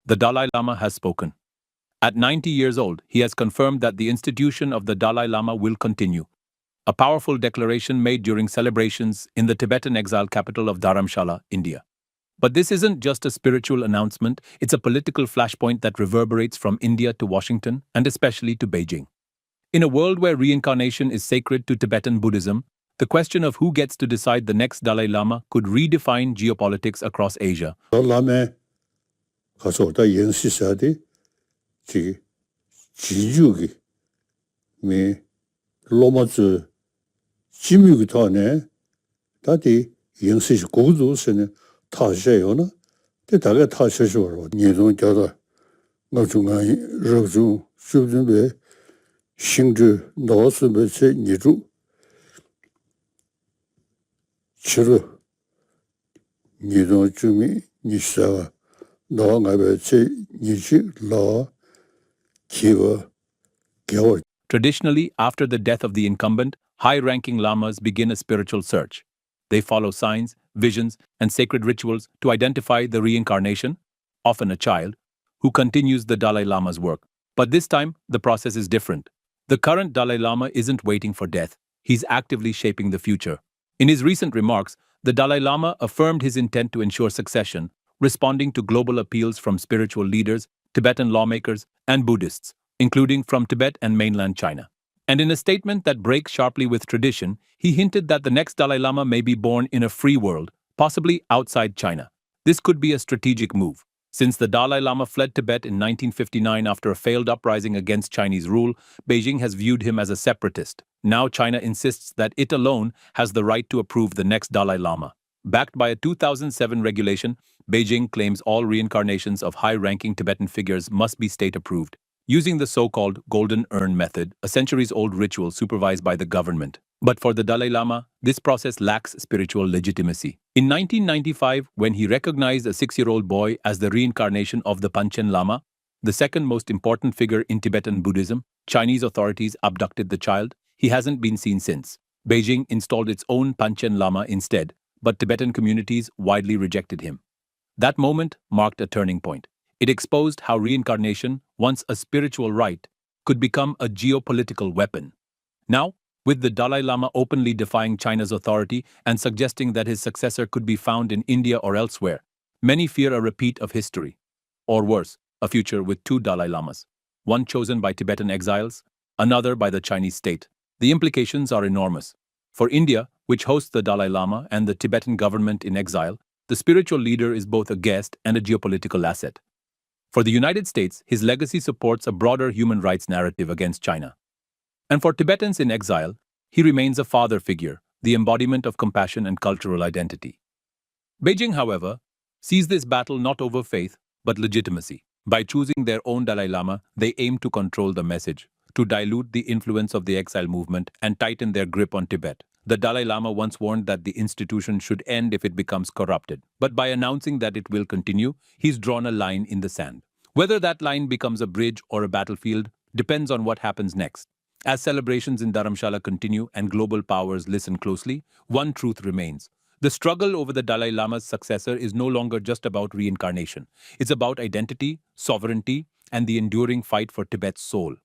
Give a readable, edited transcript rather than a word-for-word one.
the Dalai Lama has spoken. At 90 years old, he has confirmed that the institution of the Dalai Lama will continue. A powerful declaration made during celebrations in the Tibetan exile capital of Dharamshala, India. But this isn't just a spiritual announcement, it's a political flashpoint that reverberates from India to Washington and especially to Beijing. In a world where reincarnation is sacred to Tibetan Buddhism, the question of who gets to decide the next Dalai Lama could redefine geopolitics across Asia. 라마에 가서 오다 연시사디 지 지주기 미 로마즈 지미기 도네 다디 연시시 고도스네 타셔요나 대다가 타셔셔로 니도 저도 뭐 중간 러주 수준에 신주 노스베세 니주 치료 니도 주미 니사 Traditionally, after the death of the incumbent, high-ranking lamas begin a spiritual search. They follow signs, visions, and sacred rituals to identify the reincarnation, often a child, who continues the Dalai Lama's work. But this time, the process is different. The current Dalai Lama isn't waiting for death. He's actively shaping the future. In his recent remarks, the Dalai Lama affirmed his intent to ensure succession, responding to global appeals from spiritual leaders, Tibetan lawmakers, and Buddhists, including from Tibet and mainland China. And in a statement that breaks sharply with tradition, he hinted that the next Dalai Lama may be born in a free world, possibly outside China. This could be a strategic move. Since the Dalai Lama fled Tibet in 1959 after a failed uprising against Chinese rule, Beijing has viewed him as a separatist. Now China insists that it alone has the right to approve the next Dalai Lama. Backed by a 2007 regulation, Beijing claims all reincarnations of high-ranking Tibetan figures must be state-approved, using the so-called golden urn method, a centuries-old ritual supervised by the government. But for the Dalai Lama, this process lacks spiritual legitimacy. In 1995, when he recognized a 6-year-old boy as the reincarnation of the Panchen Lama, the second most important figure in Tibetan Buddhism, Chinese authorities abducted the child. He hasn't been seen since. Beijing installed its own Panchen Lama instead, but Tibetan communities widely rejected him. That moment marked a turning point. It exposed how reincarnation, once a spiritual rite, could become a geopolitical weapon. Now, with the Dalai Lama openly defying China's authority and suggesting that his successor could be found in India or elsewhere, many fear a repeat of history. Or worse, a future with two Dalai Lamas, one chosen by Tibetan exiles, another by the Chinese state. The implications are enormous. For India, which hosts the Dalai Lama and the Tibetan government in exile, the spiritual leader is both a guest and a geopolitical asset. For the United States, his legacy supports a broader human rights narrative against China. And for Tibetans in exile, he remains a father figure, the embodiment of compassion and cultural identity. Beijing, however, sees this battle not over faith, but legitimacy. By choosing their own Dalai Lama, they aim to control the message, to dilute the influence of the exile movement and tighten their grip on Tibet. The Dalai Lama once warned that the institution should end if it becomes corrupted. But by announcing that it will continue, he's drawn a line in the sand. Whether that line becomes a bridge or a battlefield depends on what happens next. As celebrations in Dharamshala continue and global powers listen closely, one truth remains. The struggle over the Dalai Lama's successor is no longer just about reincarnation. It's about identity, sovereignty, and the enduring fight for Tibet's soul.